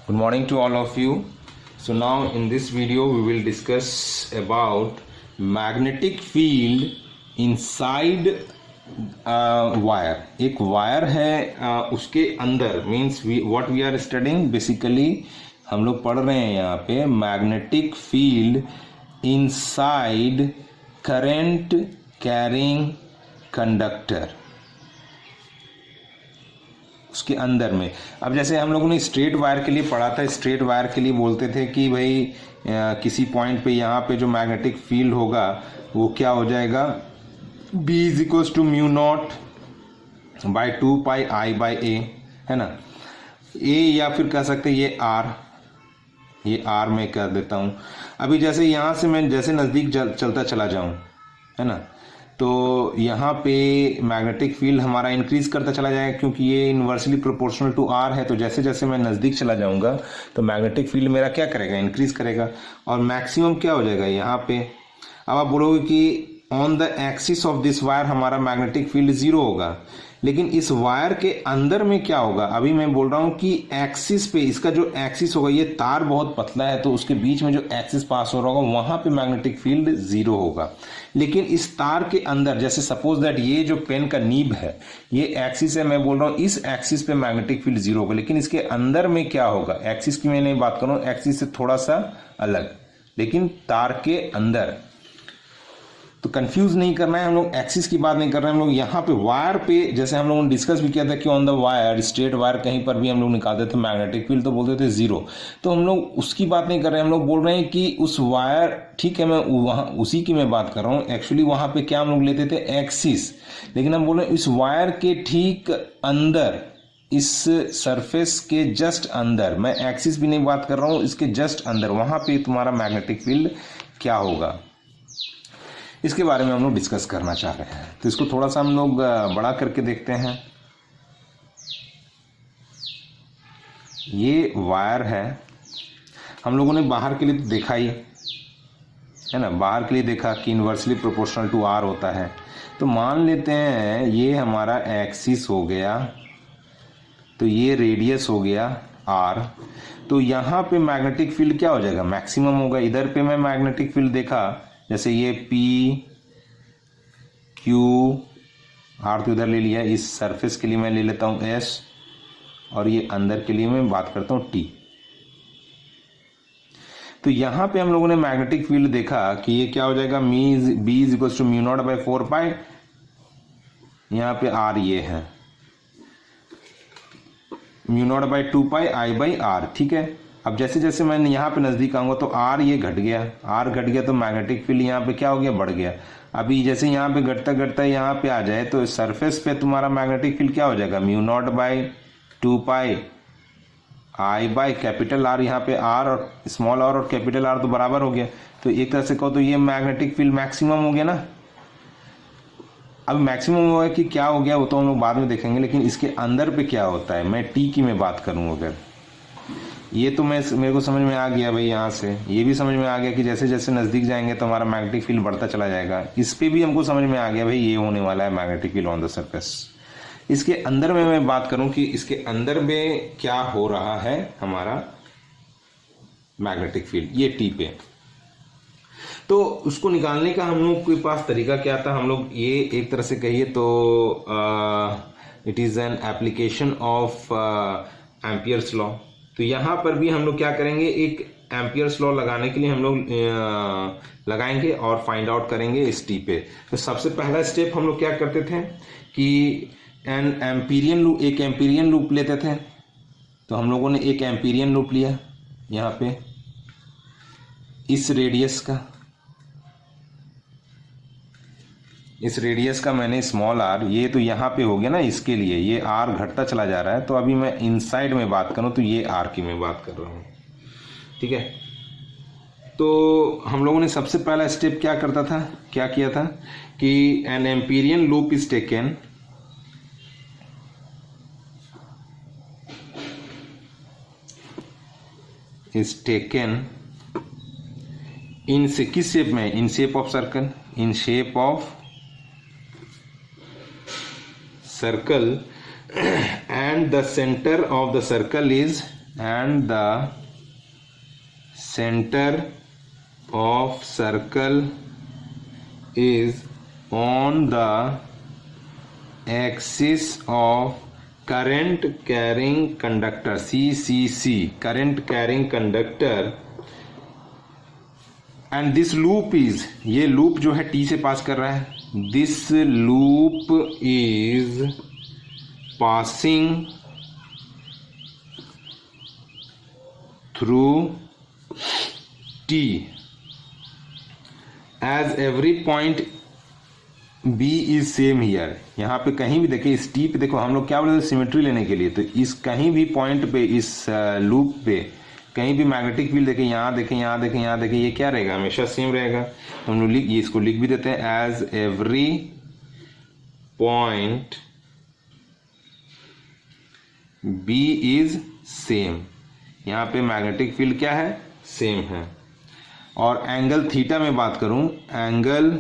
Good morning to all of you. So now in this video we will discuss about magnetic field inside wire. एक wire है उसके अंदर means what we are studying basically हम लोग पढ़ रहे हैं यहाँ पे magnetic field inside current carrying conductor, उसके अंदर में। अब जैसे हम लोगों ने स्ट्रेट वायर के लिए पढ़ा था, स्ट्रेट वायर के लिए बोलते थे कि भाई किसी पॉइंट पे यहाँ पे जो मैग्नेटिक फील्ड होगा वो क्या हो जाएगा, B is equals to mu naught by 2 pi I by A, है ना। A या फिर कह सकते हैं ये R, ये R में कर देता हूँ। अभी जैसे यहाँ से मैं जैसे नज़दीक चलता चला जाऊँ, है ना, तो यहाँ पे मैग्नेटिक फील्ड हमारा इंक्रीज करता चला जाएगा क्योंकि ये इन्वर्सली प्रोपोर्शनल टू R है। तो जैसे जैसे मैं नज़दीक चला जाऊँगा तो मैग्नेटिक फील्ड मेरा क्या करेगा, इंक्रीज करेगा। और मैक्सिमम क्या हो जाएगा यहाँ पे। अब आप बोलोगे कि on the axis of this wire हमारा मैग्नेटिक फील्ड 0 होगा, लेकिन इस वायर के अंदर में क्या होगा। अभी मैं बोल रहा हूँ कि एक्सिस पे, इसका जो एक्सिस होगा, ये तार बहुत पतला है तो उसके बीच में जो एक्सिस पास हो रहा होगा वहां पे मैग्नेटिक फील्ड 0 होगा। लेकिन इस तार के अंदर, जैसे सपोज दैट ये जो पेन का नीब है, ये एक्सिस है, मैं बोल रहा हूँ इस एक्सिस पे मैग्नेटिक फील्ड 0 होगा, लेकिन इसके अंदर में क्या होगा, एक्सिस की मैं नहीं बात कर रहा हूँ, एक्सिस से थोड़ा सा अलग, लेकिन तार के अंदर। तो कंफ्यूज नहीं करना है, हम लोग एक्सिस की बात नहीं कर रहे हैं, हम लोग यहाँ पे वायर पे, जैसे हम लोगों ने डिस्कस भी किया था कि on the wire, straight wire कहीं पर भी हम लोग निकालते थे मैग्नेटिक फील्ड तो बोलते थे 0। तो हम लोग उसकी बात नहीं कर रहे हैं, हम लोग बोल रहे हैं कि उस वायर, ठीक है, मैं वहाँ उसी की मैं बात कर रहा हूँ। एक्चुअली वहाँ पे क्या हम लोग लेते थे, एक्सिस, लेकिन हम बोल रहे हैं इस वायर के ठीक अंदर, इस सरफेस के जस्ट अंदर, मैं एक्सिस भी नहीं बात कर रहा हूँ, इसके जस्ट अंदर, वहाँ पे तुम्हारा मैग्नेटिक फील्ड क्या होगा, इसके बारे में हम लोग डिस्कस करना चाह रहे हैं। तो इसको थोड़ा सा हम लोग बड़ा करके देखते हैं। ये वायर है, हम लोगों ने बाहर के लिए तो देखा ही है ना, बाहर के लिए देखा कि इन्वर्सली प्रोपोर्शनल टू R होता है। तो मान लेते हैं ये हमारा एक्सिस हो गया, तो ये रेडियस हो गया R। तो यहाँ पे मैग्नेटिक फील्ड क्या हो जाएगा, मैक्सिमम होगा। इधर पे मैं मैग्नेटिक फील्ड देखा, जैसे ये P Q R तो इधर ले लिया, इस सरफेस के लिए मैं ले लेता हूँ S, और ये अंदर के लिए मैं बात करता हूँ T। तो यहाँ पे हम लोगों ने मैग्नेटिक फील्ड देखा कि ये क्या हो जाएगा, B is equals to mu naught by 4 pi, यहाँ पे R ये है, mu naught by 2 pi I by R, ठीक है। अब जैसे जैसे मैं यहाँ पे नज़दीक आऊँगा तो R ये घट गया, R घट गया तो मैग्नेटिक फील्ड यहाँ पे क्या हो गया, बढ़ गया। अभी जैसे यहाँ पे घटता घटता यहाँ पे आ जाए तो सरफेस पे तुम्हारा मैग्नेटिक फील्ड क्या हो जाएगा, mu naught by 2 pi I by capital R, यहाँ पे R और स्मॉल r और कैपिटल R तो बराबर हो गया। तो एक तरह से कहो तो ये मैग्नेटिक फील्ड मैक्सिमम हो गया ना। अब मैक्सिमम हुआ कि क्या हो गया वो तो हम लोग बाद में देखेंगे, लेकिन इसके अंदर पे क्या होता है, मैं T की मैं बात करूँ अगर, ये तो मेरे को समझ में आ गया भाई। यहाँ से ये भी समझ में आ गया कि जैसे जैसे नज़दीक जाएंगे तो हमारा मैग्नेटिक फील्ड बढ़ता चला जाएगा। इस पे भी हमको समझ में आ गया भाई ये होने वाला है magnetic field on the surface. इसके अंदर में मैं बात करूं कि इसके अंदर में क्या हो रहा है हमारा मैग्नेटिक फील्ड, ये T पे। तो उसको निकालने का हम लोग के पास तरीका क्या था, हम लोग ये एक तरह से कहिए तो it is an application of Ampere's law. तो यहाँ पर भी हम लोग क्या करेंगे, एक एम्पियर्स लॉ लगाने के लिए हम लोग लगाएंगे और फाइंड आउट करेंगे इस T पे। तो सबसे पहला स्टेप हम लोग क्या करते थे कि एक एम्पीरियन लूप लेते थे। तो हम लोगों ने एक एम्पीरियन लूप लिया यहाँ पे इस रेडियस का मैंने स्मॉल r, ये तो यहाँ पे हो गया ना, इसके लिए ये r घटता चला जा रहा है। तो अभी मैं इनसाइड में बात करूँ तो ये r की मैं बात कर रहा हूँ, ठीक है। तो हम लोगों ने सबसे पहला स्टेप क्या किया था कि an Amperian loop is taken in से किस शेप में, in shape of circle, in shape of circle, and the center of the circle is and the center of circle is on the axis of current carrying conductor, CCC, current carrying conductor, and this loop is, ये loop जो है T से पास कर रहा है, this loop is passing through T as every point B is same here। यहाँ पे कहीं भी देखिए इस T पे देखो, हम लोग क्या बोले थे सिमेट्री लेने के लिए, तो इस कहीं भी पॉइंट पे इस लूप पे कहीं भी मैग्नेटिक फील्ड देखें, यहाँ देखें, यहाँ देखें, यहाँ देखें, ये क्या रहेगा, हमेशा सेम रहेगा। तो हम लोग ये इसको लिख भी देते हैं as every point B is same. यहाँ पे मैग्नेटिक फील्ड क्या है, सेम है। और एंगल थीटा में बात करूं, एंगल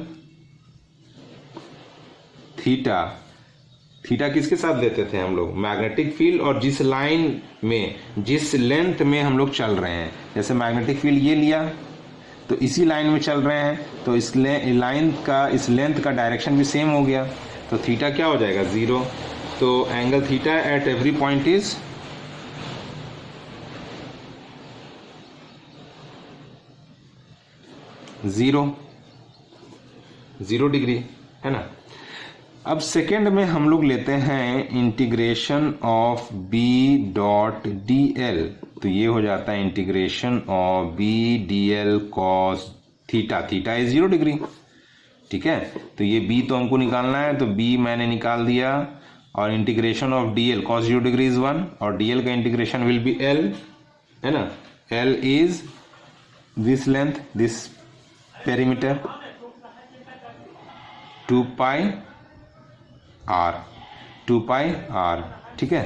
थीटा, थीटा किसके साथ देते थे हम लोग, मैग्नेटिक फील्ड और जिस लाइन में, जिस लेंथ में हम लोग चल रहे हैं। जैसे मैग्नेटिक फील्ड ये लिया तो इसी लाइन में चल रहे हैं, तो इस लाइन का, इस लेंथ का डायरेक्शन भी सेम हो गया, तो थीटा क्या हो जाएगा, 0। तो angle theta at every point is 0 degree, है ना। अब सेकेंड में हम लोग लेते हैं integration of B dot DL, तो ये हो जाता है integration of B DL cos theta, theta is 0 degree, ठीक है। तो ये B तो हमको निकालना है, तो B मैंने निकाल दिया, और integration of DL cos 0 degree is 1, और DL का इंटीग्रेशन विल बी L, है ना। L is this length, this perimeter, 2 pi R, 2 pi R, ठीक है,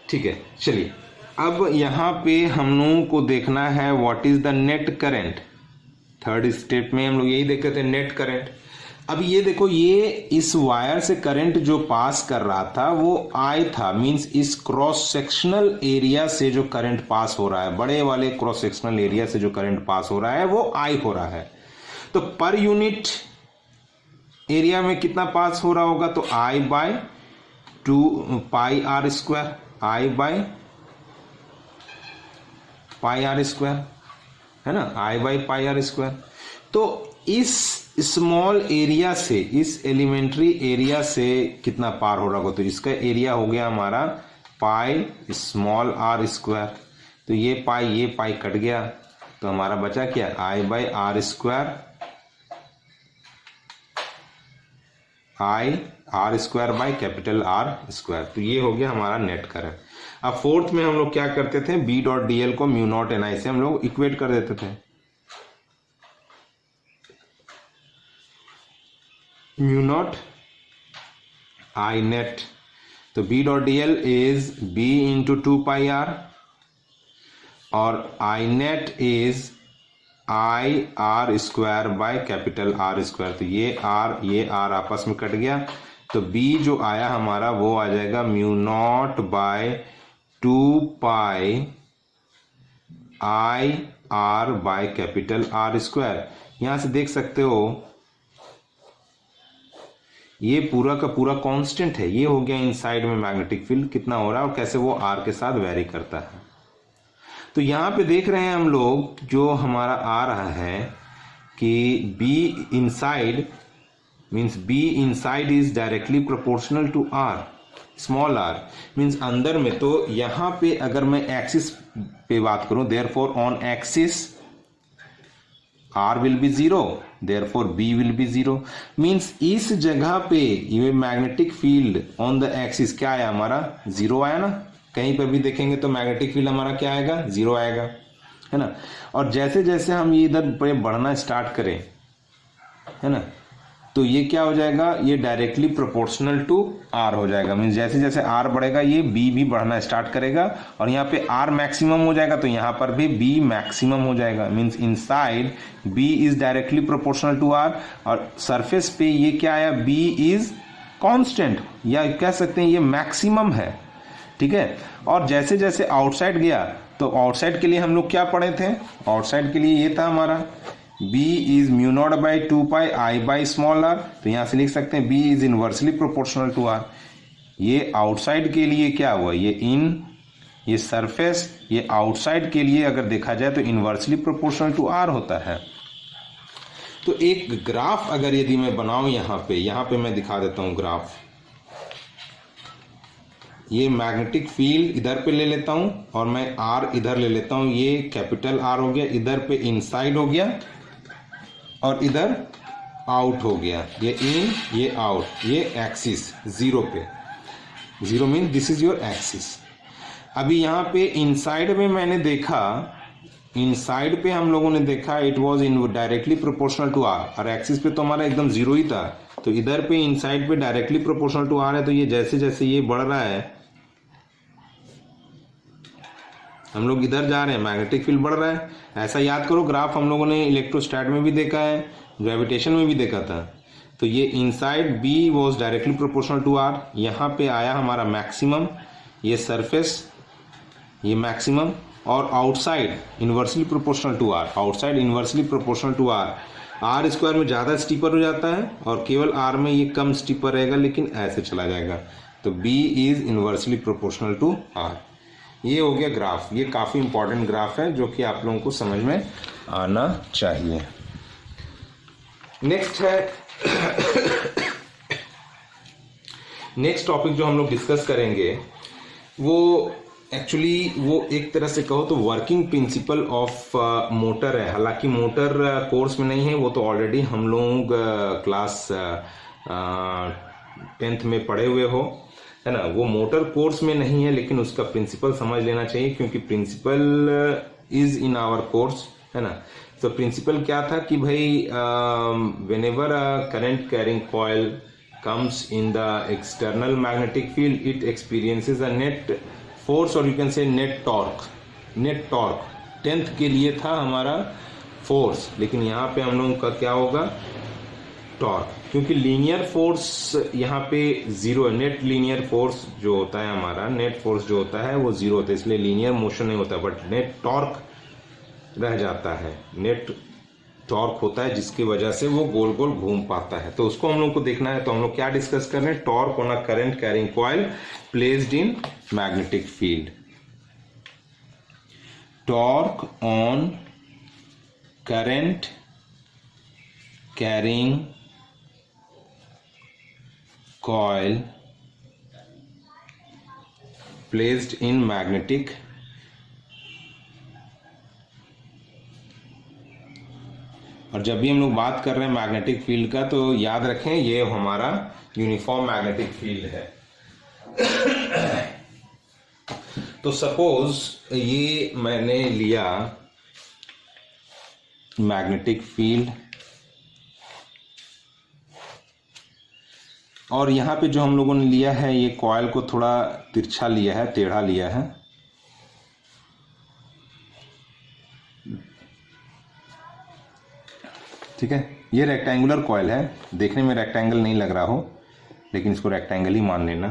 ठीक है। चलिए अब यहाँ पे हम लोगों को देखना है what is the net current. Third step में हम लोग यही देख रहे थे, नेट करंट। अब ये देखो, ये इस वायर से करंट जो पास कर रहा था वो I था, मींस इस क्रॉस सेक्शनल एरिया से जो करंट पास हो रहा है, बड़े वाले क्रॉस सेक्शनल एरिया से जो करंट पास हो रहा है वो I हो रहा है। तो पर यूनिट एरिया में कितना पास हो रहा होगा, तो I by 2 pi R square, I by pi R square, है ना, I by pi R square. तो इस स्मॉल एरिया से, इस एलिमेंट्री एरिया से कितना पार हो रहा होगा, तो इसका एरिया हो गया हमारा पाई स्मॉल R स्क्वायर। तो ये पाई कट गया, तो हमारा बचा क्या, I by R square, R square by capital R square. तो ये हो गया हमारा नेट करंट। अब फोर्थ में हम लोग क्या करते थे, B डॉट DL को म्यू नॉट NI से हम लोग इक्वेट कर देते थे। म्यू नॉट I नेट, तो B dot DL is B into 2 pi R, और I net is I R square by capital R square. तो ये R आपस में कट गया, तो B जो आया हमारा वो आ जाएगा mu naught by 2 pi I R by capital R square. यहां से देख सकते हो ये पूरा का पूरा कांस्टेंट है, ये हो गया इनसाइड में मैग्नेटिक फील्ड कितना हो रहा है और कैसे वो R के साथ वेरी करता है। तो यहाँ पे देख रहे हैं हम लोग, जो हमारा आ रहा है कि B inside means B inside is directly proportional to R, small r means अंदर में। तो यहाँ पे अगर मैं एक्सिस पे बात करूं, therefore on axis R will be 0, therefore B will be 0, means इस जगह पे ये magnetic field on the axis क्या आया हमारा, 0 आया ना। कहीं पर भी देखेंगे तो मैग्नेटिक फील्ड हमारा क्या आएगा, 0 आएगा, है ना। और जैसे जैसे हम ये इधर पे बढ़ना स्टार्ट करें, है ना, तो ये क्या हो जाएगा, ये डायरेक्टली प्रोपोर्शनल टू R हो जाएगा। मीन्स जैसे जैसे R बढ़ेगा ये B भी बढ़ना स्टार्ट करेगा, और यहाँ पे R मैक्सिमम हो जाएगा तो यहाँ पर भी B मैक्सिमम हो जाएगा। Means inside B is directly proportional to R, और सरफेस पे ये क्या आया, B इज कांस्टेंट, या कह सकते हैं ये मैक्सिमम है, ठीक है। और जैसे जैसे आउटसाइड गया तो आउटसाइड के लिए हम लोग क्या पढ़े थे, आउटसाइड के लिए ये था हमारा B is mu naught by 2 pi I by small r, तो यहां से लिख सकते हैं B is inversely proportional to R। ये आउटसाइड के लिए क्या हुआ, ये सरफेस, ये आउटसाइड के लिए अगर देखा जाए तो इनवर्सली प्रोपोर्शनल टू R होता है। तो एक ग्राफ अगर यदि मैं बनाऊं यहाँ पे मैं दिखा देता हूं ग्राफ। ये मैग्नेटिक फील्ड इधर पे ले लेता हूं और मैं R इधर ले लेता हूं, ये कैपिटल R हो गया, इधर पे इनसाइड हो गया और इधर आउट हो गया, ये इन ये आउट, ये एक्सिस जीरो पे, zero mean this is your axis. अभी यहाँ पे इनसाइड में मैंने देखा, इनसाइड पे हम लोगों ने देखा it was in directly proportional to R, और एक्सिस पे तो हमारा एकदम जीरो ही था, तो इधर पे इनसाइड पे डायरेक्टली प्रोपोर्शनल टू R है, तो ये जैसे जैसे ये बढ़ रहा है हम लोग इधर जा रहे हैं, मैग्नेटिक फील्ड बढ़ रहा है। ऐसा याद करो ग्राफ हम लोगों ने इलेक्ट्रोस्टैट में भी देखा है, ग्रेविटेशन में भी देखा था। तो ये inside B was directly proportional to R, यहाँ पे आया हमारा मैक्सिमम, ये सरफेस ये मैक्सिमम, और outside inversely proportional to R, outside inversely proportional to R। R square में ज़्यादा स्टीपर हो जाता है और केवल R में ये कम स्टीपर रहेगा, लेकिन ऐसे चला जाएगा। तो B is inversely proportional to R। ये हो गया ग्राफ, ये काफ़ी इंपॉर्टेंट ग्राफ है जो कि आप लोगों को समझ में आना चाहिए। नेक्स्ट है नेक्स्ट टॉपिक जो हम लोग डिस्कस करेंगे वो एक्चुअली वो एक तरह से कहो तो वर्किंग प्रिंसिपल ऑफ मोटर है। हालांकि मोटर कोर्स में नहीं है, वो तो ऑलरेडी हम लोग क्लास 10th में पढ़े हुए हो, है ना। वो मोटर कोर्स में नहीं है, लेकिन उसका प्रिंसिपल समझ लेना चाहिए क्योंकि principle is in our course, है ना। तो प्रिंसिपल क्या था कि भाई whenever a current carrying coil comes in the external magnetic field, it experiences a net force or you can say net torque. net torque 10th के लिए था हमारा फोर्स, लेकिन यहाँ पे हम लोगों का क्या होगा, टॉर्क, क्योंकि लीनियर फोर्स यहाँ पे जीरो है। नेट लीनियर फोर्स जो होता है हमारा, नेट फोर्स जो होता है वो जीरो होता है, इसलिए लीनियर मोशन नहीं होता, बट नेट टॉर्क रह जाता है। नेट टॉर्क होता है जिसकी वजह से वो गोल गोल घूम पाता है, तो उसको हम लोग को देखना है। तो हम लोग क्या डिस्कस कर रहे हैं, torque on a current carrying coil placed in magnetic field. Torque on current carrying coil placed in magnetic और जब भी हम लोग बात कर रहे हैं मैग्नेटिक फील्ड का तो याद रखें ये हमारा यूनिफॉर्म मैग्नेटिक फील्ड है। तो सपोज ये मैंने लिया मैग्नेटिक फील्ड और यहाँ पे जो हम लोगों ने लिया है ये कॉइल को थोड़ा तिरछा लिया है, टेढ़ा लिया है, ठीक है। ये रेक्टेंगुलर कॉइल है, देखने में रेक्टेंगल नहीं लग रहा हो लेकिन इसको रेक्टेंगल ही मान लेना,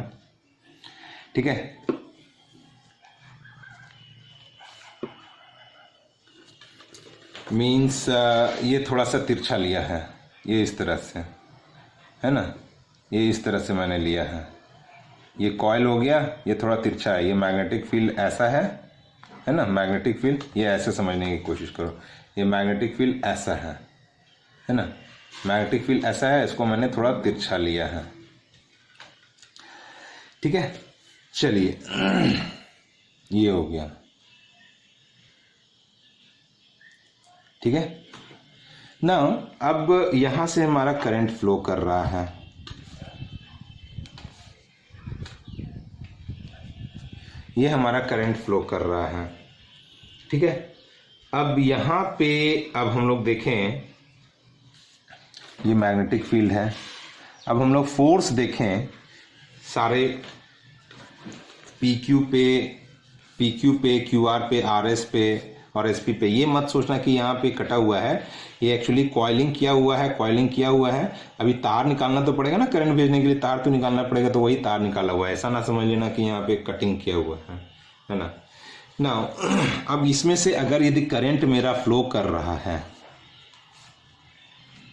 ठीक है। मीन्स ये थोड़ा सा तिरछा लिया है, ये इस तरह से, है ना, ये इस तरह से मैंने लिया है। ये कॉइल हो गया, ये थोड़ा तिरछा है। ये मैग्नेटिक फील्ड ऐसा है ना, मैग्नेटिक फील्ड ये ऐसे समझने की कोशिश करो। ये मैग्नेटिक फील्ड ऐसा है ना, मैग्नेटिक फील्ड ऐसा है, इसको मैंने थोड़ा तिरछा लिया है, ठीक है। चलिए ये हो गया, ठीक है ना। अब यहां से हमारा करंट फ्लो कर रहा है, ये हमारा करंट फ्लो कर रहा है, ठीक है। अब यहां पे अब हम लोग देखें, ये मैग्नेटिक फील्ड है। अब हम लोग फोर्स देखें, सारे पी क्यू पे, क्यू आर पे, आर एस पे और एसपी पे। ये मत सोचना कि यहाँ पे कटा हुआ है, ये एक्चुअली कॉइलिंग किया हुआ है, कॉइलिंग किया हुआ है। अभी तार निकालना तो पड़ेगा ना, करंट भेजने के लिए तार तो निकालना पड़ेगा, तो वही तार निकाला हुआ है। ऐसा ना समझ लेना कि यहाँ पे कटिंग किया हुआ है ना। नाउ अब इसमें से अगर यदि करंट मेरा फ्लो कर रहा है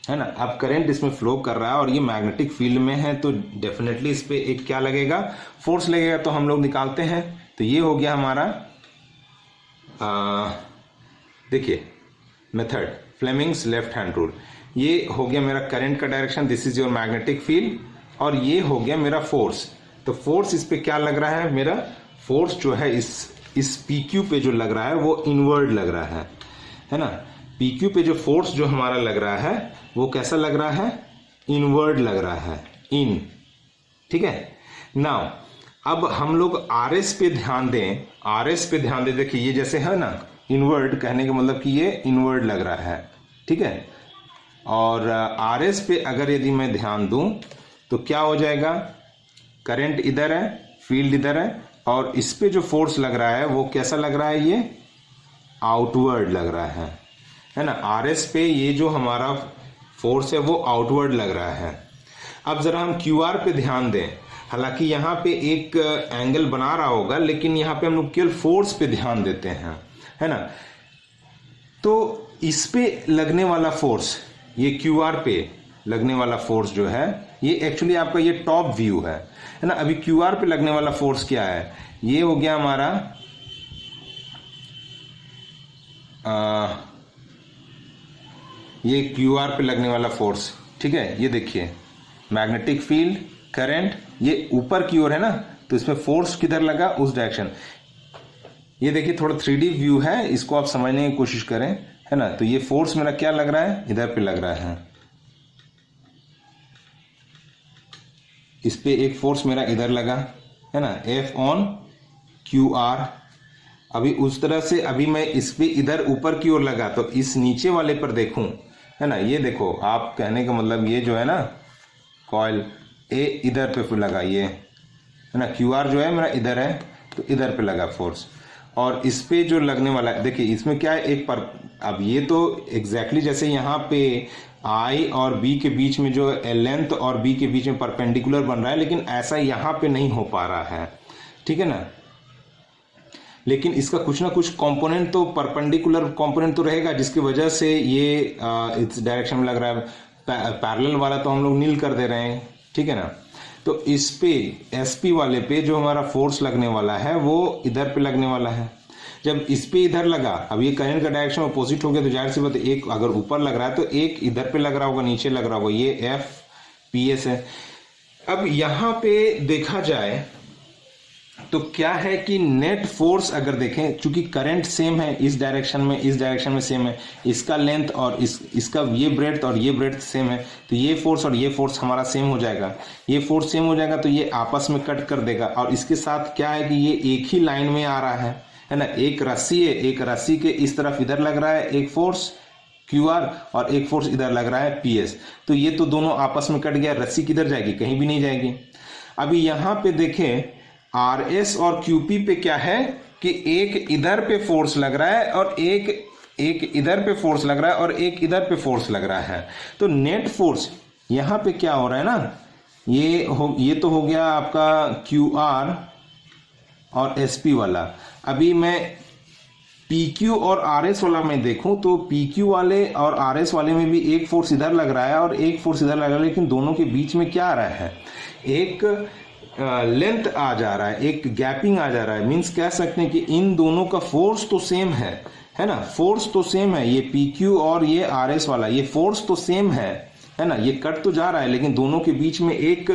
ना, अब करंट इसमें फ्लो कर रहा है और ये मैग्नेटिक फील्ड में है, तो डेफिनेटली इस पे एक क्या लगेगा, फोर्स लगेगा। तो हम लोग निकालते हैं। तो ये हो गया हमारा, देखिए method, Fleming's left hand rule. ये हो गया मेरा करंट का direction, this is your magnetic field, और ये हो गया मेरा फोर्स। तो फोर्स इस पे क्या लग रहा है, मेरा फोर्स जो है इस PQ पे जो लग रहा है वो इनवर्ड लग रहा है ना। PQ पे जो फोर्स जो हमारा लग रहा है वो कैसा लग रहा है, इनवर्ड लग रहा है, इन, ठीक है। नाउ अब हम लोग RS पे ध्यान दें, RS पे ध्यान दें। देखिए ये जैसे है ना, इनवर्ड कहने का मतलब कि ये इनवर्ड लग रहा है, ठीक है। और RS पे अगर यदि मैं ध्यान दूं तो क्या हो जाएगा, करंट इधर है, फील्ड इधर है, और इस पे जो फोर्स लग रहा है वो कैसा लग रहा है, ये आउटवर्ड लग रहा है ना। RS पे ये जो हमारा फोर्स है वो आउटवर्ड लग रहा है। अब जरा हम QR पे ध्यान दें, हालांकि यहाँ पे एक एंगल बना रहा होगा, लेकिन यहाँ पे हम लोग केवल फोर्स पे ध्यान देते हैं, है ना। तो इस पे लगने वाला फोर्स, ये QR पे लगने वाला फोर्स जो है, ये एक्चुअली आपका ये टॉप व्यू है ना। अभी QR पे लगने वाला फोर्स क्या है, ये हो गया हमारा ये QR पे लगने वाला फोर्स, ठीक है। ये देखिए मैग्नेटिक फील्ड, करंट, ये ऊपर की ओर है ना, तो इसमें फोर्स किधर लगा, उस डायरेक्शन। ये देखिए थोड़ा 3D व्यू है, इसको आप समझने की कोशिश करें, है ना। तो ये फोर्स मेरा क्या लग रहा है, इधर पे लग रहा है, इस पे एक फोर्स मेरा इधर लगा, है ना, F ऑन QR। अभी उस तरह से अभी मैं इस पे इधर ऊपर की ओर लगा, तो इस नीचे वाले पर देखूं, है ना, ये देखो, आप कहने का मतलब ये जो है ना, कॉइल ए इधर पे लगा, ये है ना, QR जो है मेरा इधर है, तो इधर पे लगा फोर्स। और इस पे जो लगने वाला है, देखिए इसमें क्या है, एक पर, अब ये तो एग्जैक्टली जैसे यहाँ पे I और B के बीच में जो लेंथ और B के बीच में परपेंडिकुलर बन रहा है, लेकिन ऐसा यहाँ पे नहीं हो पा रहा है, ठीक है ना। लेकिन इसका कुछ ना कुछ कंपोनेंट तो, परपेंडिकुलर कंपोनेंट तो रहेगा, जिसकी वजह से ये इस डायरेक्शन में लग रहा है। पैरेलल वाला तो हम लोग नील कर दे रहे हैं, ठीक है ना। तो इस पे SP वाले पे जो हमारा फोर्स लगने वाला है वो इधर पे लगने वाला है। जब इस पे इधर लगा, अब ये करंट का डायरेक्शन अपोजिट हो गया, तो जाहिर सी बात है, एक अगर ऊपर लग रहा है तो एक इधर पे लग रहा होगा, नीचे लग रहा होगा, ये FPS है। अब यहाँ पे देखा जाए तो क्या है कि नेट फोर्स अगर देखें, चूंकि करंट सेम है, इस डायरेक्शन में सेम है, इसका लेंथ और इसका ये ब्रेड्थ और ये ब्रेड्थ सेम है, तो ये फोर्स और ये फोर्स हमारा सेम हो जाएगा। ये फोर्स सेम हो जाएगा तो ये आपस में कट कर देगा। और इसके साथ क्या है कि ये एक ही लाइन में आ रहा है ना। एक रस्सी है, एक रस्सी के इस तरफ इधर लग रहा है एक फोर्स QR, और एक फोर्स इधर लग रहा है PS। तो ये तो दोनों आपस में कट गया, रस्सी किधर जाएगी, कहीं भी नहीं जाएगी। अभी यहाँ पे देखें RS और QP पे क्या है कि एक इधर पे फोर्स लग रहा है और एक इधर पे फोर्स लग रहा है और एक इधर पे फोर्स लग रहा है। तो नेट फोर्स यहाँ पे क्या हो रहा है ना, ये तो हो गया आपका QR और SP वाला। अभी मैं PQ और RS वाला मैं देखूं तो PQ वाले और RS वाले में भी एक फोर्स इधर लग रहा है और एक फोर्स इधर लग रहा है, लेकिन दोनों के बीच में क्या आ रहा है, एक लेंथ आ जा रहा है, एक गैपिंग आ जा रहा है। मींस कह सकते हैं कि इन दोनों का फोर्स तो सेम है ना, फोर्स तो सेम है। ये PQ और ये RS वाला, ये फोर्स तो सेम है ना, ये कट तो जा रहा है, लेकिन दोनों के बीच में एक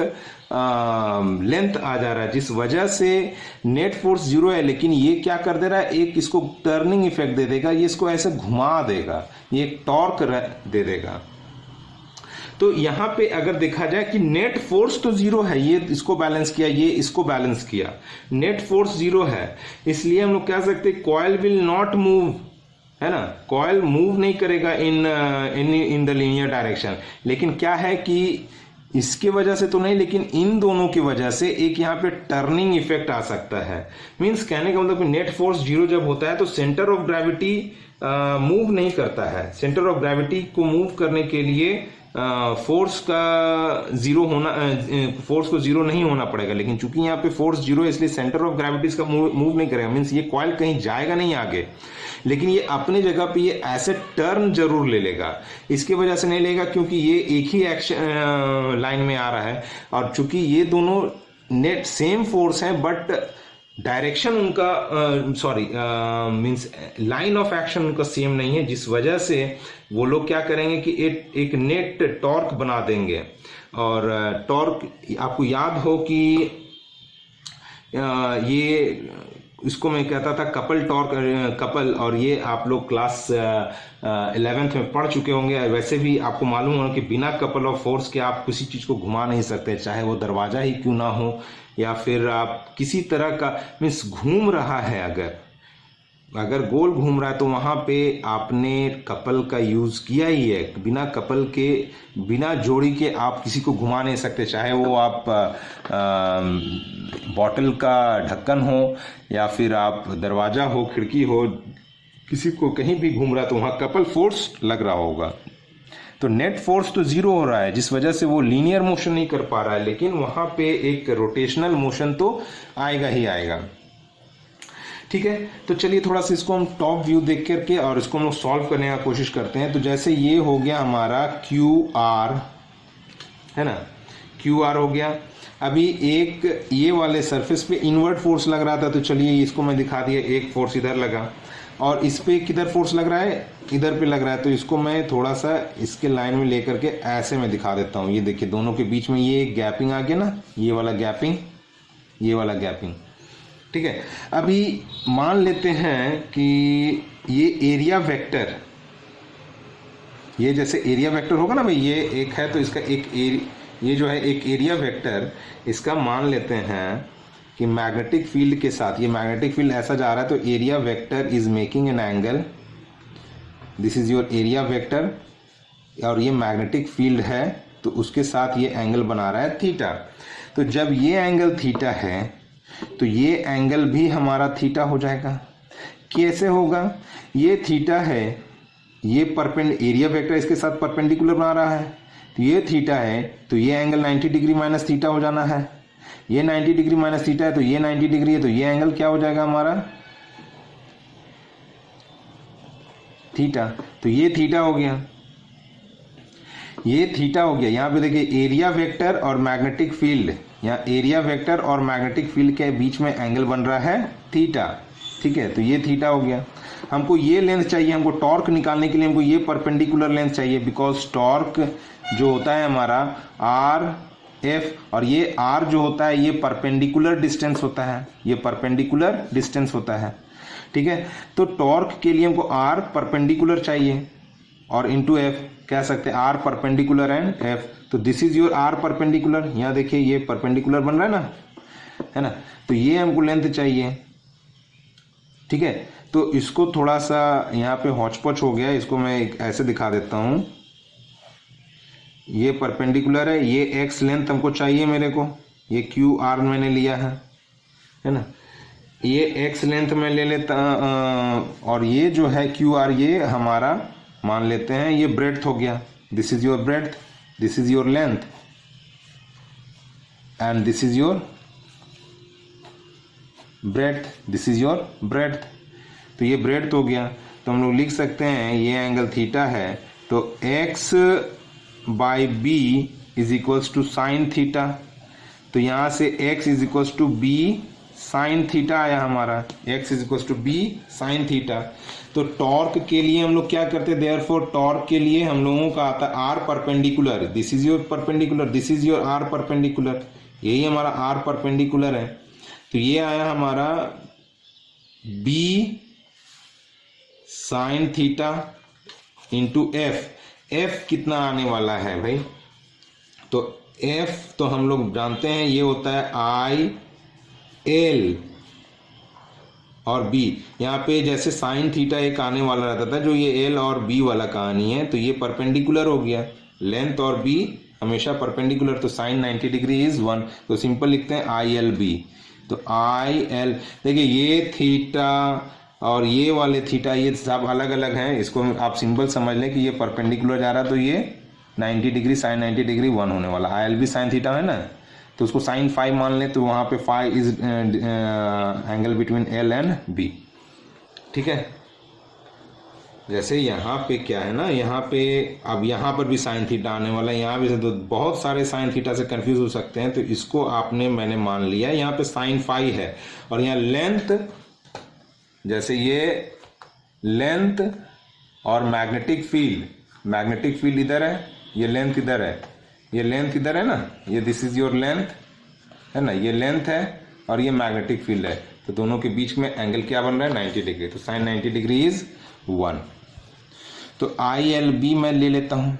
लेंथ आ जा रहा है, जिस वजह से नेट फोर्स 0 है। लेकिन ये क्या कर दे रहा है, एक इसको टर्निंग इफेक्ट दे देगा, ये इसको ऐसे घुमा देगा, ये एक टॉर्क दे देगा। तो यहाँ पे अगर देखा जाए कि नेट फोर्स तो 0 है, ये इसको बैलेंस किया, ये इसको बैलेंस किया, नेट फोर्स 0 है, इसलिए हम लोग कह सकते हैं कॉइल विल नॉट मूव, है ना, कॉइल मूव नहीं करेगा इन द लीनियर डायरेक्शन। लेकिन क्या है कि इसके वजह से तो नहीं, लेकिन इन दोनों की वजह से एक यहाँ पे टर्निंग इफेक्ट आ सकता है। मींस कहने का मतलब नेट फोर्स जीरो जब होता है तो सेंटर ऑफ ग्रेविटी मूव नहीं करता है। सेंटर ऑफ ग्रेविटी को मूव करने के लिए फोर्स को जीरो नहीं होना पड़ेगा, लेकिन चूंकि यहाँ पे फोर्स जीरो है इसलिए सेंटर ऑफ ग्रेविटी इसका मूव नहीं करेगा। मींस ये कॉइल कहीं जाएगा नहीं आगे, लेकिन ये अपने जगह पे ये ऐसे टर्न जरूर ले लेगा। इसकी वजह से नहीं लेगा क्योंकि ये एक ही एक्शन लाइन में आ रहा है, और चूंकि ये दोनों नेट सेम फोर्स हैं बट डायरेक्शन उनका मींस लाइन ऑफ एक्शन उनका सेम नहीं है, जिस वजह से वो लोग क्या करेंगे कि एक नेट टॉर्क बना देंगे। और टॉर्क आपको याद हो कि ये इसको मैं कहता था कपल, और ये आप लोग क्लास 11th में पढ़ चुके होंगे। वैसे भी आपको मालूम होगा कि बिना कपल ऑफ फोर्स के आप किसी चीज को घुमा नहीं सकते, चाहे वो दरवाजा ही क्यों ना हो या फिर आप किसी तरह का मीन्स घूम रहा है, अगर गोल घूम रहा है तो वहां पे आपने कपल का यूज किया ही है। बिना कपल के, बिना जोड़ी के आप किसी को घुमा नहीं सकते, चाहे वो आप बॉटल का ढक्कन हो या फिर आप दरवाजा हो, खिड़की हो, किसी को कहीं भी घूम रहा है तो वहां कपल फोर्स लग रहा होगा। तो नेट फोर्स तो जीरो हो रहा है जिस वजह से वो लीनियर मोशन नहीं कर पा रहा है, लेकिन वहां पे एक रोटेशनल मोशन तो आएगा ही आएगा। ठीक है, तो चलिए थोड़ा सा इसको हम टॉप व्यू देख करके और इसको हम सॉल्व करने का कोशिश करते हैं। तो जैसे ये हो गया हमारा QR, है ना, QR हो गया। अभी एक ये वाले सरफेस पे इनवर्ट फोर्स लग रहा था, तो चलिए इसको मैं दिखा दिया, एक फोर्स इधर लगा और इस पे किधर फोर्स लग रहा है, इधर पे लग रहा है। तो इसको मैं थोड़ा सा इसके लाइन में लेकर के ऐसे मैं दिखा देता हूँ। ये देखिए दोनों के बीच में ये गैपिंग आ गया ना, ये वाला गैपिंग, ये वाला गैपिंग। ठीक है, अभी मान लेते हैं कि ये एरिया वेक्टर, ये जैसे एरिया वेक्टर होगा ना भाई, ये एक है तो इसका ये जो है एक एरिया वेक्टर, इसका मान लेते हैं कि मैग्नेटिक फील्ड के साथ, ये मैग्नेटिक फील्ड ऐसा जा रहा है तो area vector is making an angle, this is your area vector, और ये मैग्नेटिक फील्ड है तो उसके साथ ये एंगल बना रहा है थीटा। तो जब ये एंगल थीटा है तो ये एंगल भी हमारा थीटा हो जाएगा। कैसे होगा, ये थीटा है, ये एरिया वेक्टर इसके साथ परपेंडिकुलर बना रहा है, तो ये थीटा है तो ये एंगल 90 डिग्री माइनस थीटा हो जाना है। ये 90 डिग्री माइनस थीटा है तो ये 90 डिग्री है, तो ये एंगल क्या हो जाएगा हमारा थीटा। तो ये थीटा हो गया, ये थीटा हो गया। यहाँ पे देखिए एरिया वेक्टर और मैग्नेटिक फील्ड, यहाँ एरिया वेक्टर और मैग्नेटिक फील्ड के बीच में एंगल बन रहा है थीटा। ठीक है, तो ये थीटा हो गया। हमको ये लेंथ चाहिए, हमको टॉर्क निकालने के लिए हमको ये परपेंडिकुलर लेंथ चाहिए, बिकॉज टॉर्क जो होता है हमारा RF, और ये R जो होता है ये परपेंडिकुलर डिस्टेंस होता है, ये परपेंडिकुलर डिस्टेंस होता है। ठीक है, तो टॉर्क के लिए हमको R परपेंडिकुलर चाहिए और इंटू F कह सकते हैं, R परपेंडिकुलर एंड F। तो this is your R perpendicular, यहाँ देखिए ये परपेंडिकुलर बन रहा है ना, है ना, तो ये हमको लेंथ चाहिए। ठीक है, तो इसको थोड़ा सा यहाँ पे हौच-पौच हो गया, इसको मैं ऐसे दिखा देता हूँ। ये परपेंडिकुलर है, ये X लेंथ हमको चाहिए मेरे को, ये QR मैंने लिया है ना, ये X लेंथ में ले लेता, और ये जो है QR ये हमारा मान लेते हैं ये ब्रेड्थ हो गया। This is your breadth, this is your length and this is your breadth, this is your breadth. तो ये ब्रेड्थ हो गया, तो हम लोग लिख सकते हैं ये एंगल थीटा है, तो x बाई b is equals to sine theta. तो यहाँ से x is equals to b sine theta आया हमारा, x is equals to b sine theta. तो टॉर्क के लिए हम लोग क्या करते, देयरफॉर टॉर्क के लिए हम लोगों का आता है R perpendicular, this is your perpendicular, this is your R perpendicular, यही हमारा R परपेंडिकुलर है। तो ये आया हमारा B sine theta into F कितना आने वाला है भाई, तो F तो हम लोग जानते हैं ये होता है IL और B। यहाँ पे जैसे साइन थीटा एक आने वाला रहता था, जो ये L और B वाला कहानी है, तो ये परपेंडिकुलर हो गया, लेंथ और B हमेशा परपेंडिकुलर, तो साइन 90 डिग्री इज 1, तो सिंपल लिखते हैं ILB। तो IL, देखिए ये थीटा और ये वाले थीटा ये सब अलग अलग हैं, इसको आप सिंपल समझ लें कि ये परपेंडिकुलर जा रहा है तो ये 90 डिग्री साइन 90 डिग्री 1 होने वाला। ILB साइन थीटा है ना, तो उसको साइन 5 मान लें, तो वहाँ पे 5 is angle between L and B। ठीक है, जैसे यहाँ पे क्या है ना, यहाँ पे अब यहाँ पर भी साइन थीटा आने वाला है, यहाँ भी से, तो बहुत सारे साइन थीटा से कंफ्यूज हो सकते हैं, तो इसको मैंने मान लिया यहाँ पे साइन 5 है, और यहाँ लेंथ, जैसे ये लेंथ और मैग्नेटिक फील्ड इधर है, ये लेंथ इधर है, ये लेंथ इधर है ना, ये दिस इज योर लेंथ है ना, ये लेंथ है और ये मैग्नेटिक फील्ड है, तो दोनों के बीच में एंगल क्या बन रहा है 90 डिग्री, तो साइन 90 डिग्री इज 1। तो ILB मैं ले लेता हूं।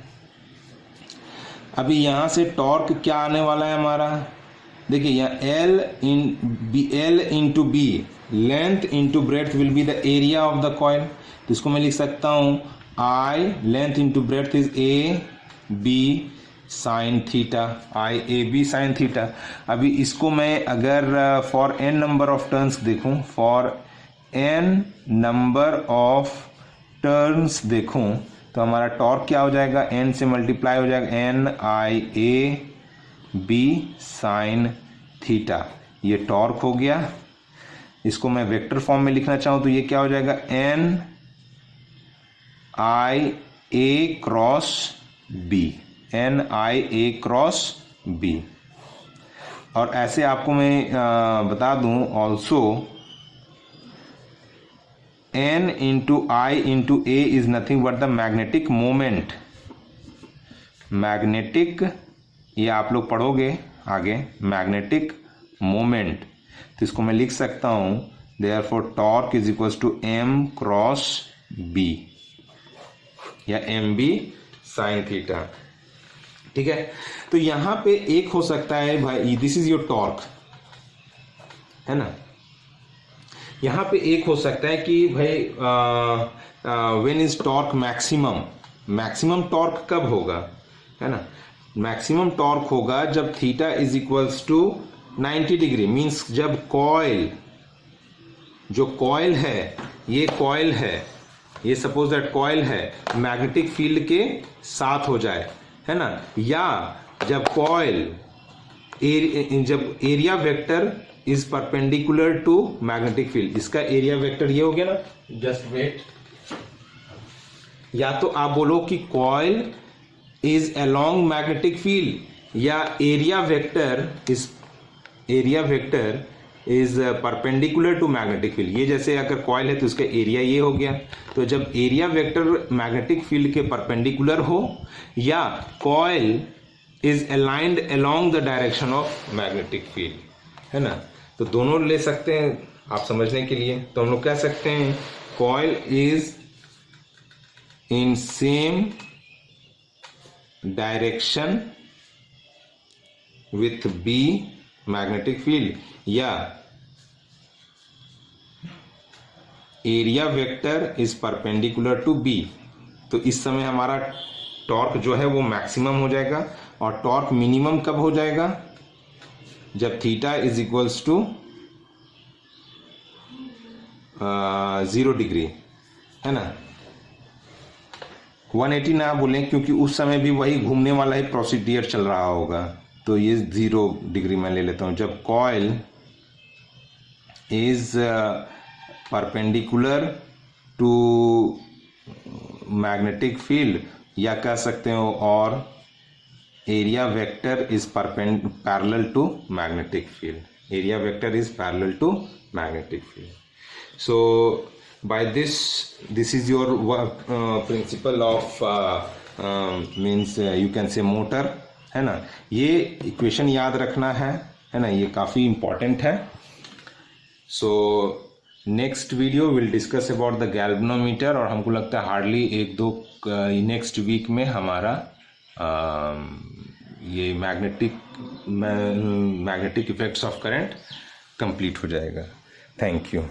अभी यहां से टॉर्क क्या आने वाला है हमारा, देखिए यहाँ L into B, length into breadth will be the area of the coil, तो इसको मैं लिख सकता हूं I length into breadth is AB sine theta, IAB sine theta. अभी इसको मैं अगर for n number of turns देखूं, for n number of turns देखूं, तो हमारा टॉर्क क्या हो जाएगा, n से मल्टीप्लाई हो जाएगा NIAB साइन थीटा, ये टॉर्क हो गया। इसको मैं वेक्टर फॉर्म में लिखना चाहूं तो ये क्या हो जाएगा NIA क्रॉस B। और ऐसे आपको मैं बता दूं also N into I into A is nothing but the magnetic moment. Magnetic, ये आप लोग पढ़ोगे आगे, मैग्नेटिक मोमेंट, तो इसको मैं लिख सकता हूं therefore torque is equals to M cross B या MB साइन थीटा। ठीक है, तो यहां पे एक हो सकता है भाई, दिस इज योर टॉर्क है ना, यहां पे एक हो सकता है कि भाई when is torque maximum torque कब होगा, है ना, मैक्सिमम टॉर्क होगा जब theta is equals to 90 degree, means जब जो कॉइल है, ये सपोज दैट कॉइल है मैग्नेटिक फील्ड के साथ हो जाए, है ना, या जब जब area vector is perpendicular to magnetic field, इसका एरिया वेक्टर ये हो गया ना, जस्ट वेट, या तो आप बोलो कि coil is along magnetic field, या area vector is perpendicular to magnetic field. ये जैसे अगर कॉइल है तो उसका एरिया ये हो गया, तो जब एरिया वेक्टर मैग्नेटिक फील्ड के परपेंडिकुलर हो, या coil is aligned along the direction of magnetic field, है ना, तो दोनों ले सकते हैं आप समझने के लिए। तो हम लोग कह सकते हैं coil is in same direction with B magnetic field, या area vector is perpendicular to B। तो इस समय हमारा टॉर्क जो है वो मैक्सिमम हो जाएगा, और टॉर्क मिनिमम कब हो जाएगा, जब theta is equals to 0 degree, है ना, 180 ना बोलें क्योंकि उस समय भी वही घूमने वाला ही प्रोसीडियर चल रहा होगा, तो ये 0 डिग्री मैं ले लेता हूं। जब coil is perpendicular to magnetic field, या कह सकते हो और area vector is parallel to magnetic field, area vector is parallel to magnetic field. So by this is your principle of means you can say motor, है ना, ये equation याद रखना है ना, ये काफ़ी इम्पोर्टेंट है। So next video will discuss about the galvanometer, और हमको लगता है हार्डली 1-2 नेक्स्ट वीक में हमारा ये magnetic effects of current complete हो जाएगा। Thank you.